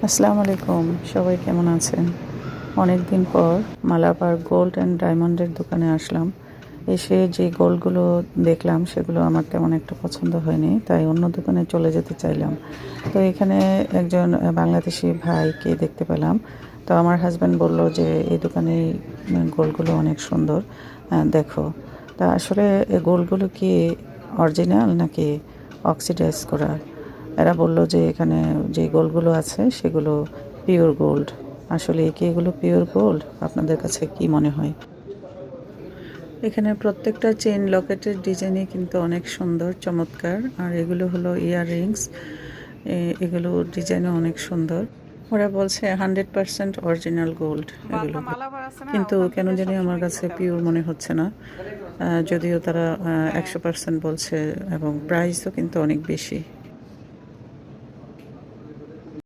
আসসালামু আলাইকুম, সবাই কেমন আছেন? অনেক দিন পর মালাবার গোল্ড অ্যান্ড ডায়মন্ডের দোকানে আসলাম। এসে যে গোল্ডগুলো দেখলাম সেগুলো আমার তেমন একটা পছন্দ হয়নি, তাই অন্য দোকানে চলে যেতে চাইলাম। তো এখানে একজন বাংলাদেশি ভাইকে দেখতে পেলাম। তো আমার হাজব্যান্ড বলল যে এই দোকানে গোল্ডগুলো অনেক সুন্দর, দেখো। তা আসলে এই গোল্ডগুলো কি অরিজিনাল নাকি অক্সিডাইজ করা? এরা বলল যে এখানে যে গোল্ডগুলো আছে সেগুলো পিওর গোল্ড। আসলে কি এগুলো পিওর গোল্ড? আপনাদের কাছে কি মনে হয়? এখানে প্রত্যেকটা চেইন লকেটের ডিজাইনই কিন্তু অনেক সুন্দর, চমৎকার। আর এগুলো হলো ইয়াররিংস, এগুলো ডিজাইনও অনেক সুন্দর। ওরা বলছে 100% অরিজিনাল গোল্ড এগুলো, কিন্তু কেন জানি আমার কাছে পিওর মনে হচ্ছে না। যদিও তারা 100% বলছে, এবং প্রাইসও কিন্তু অনেক বেশি।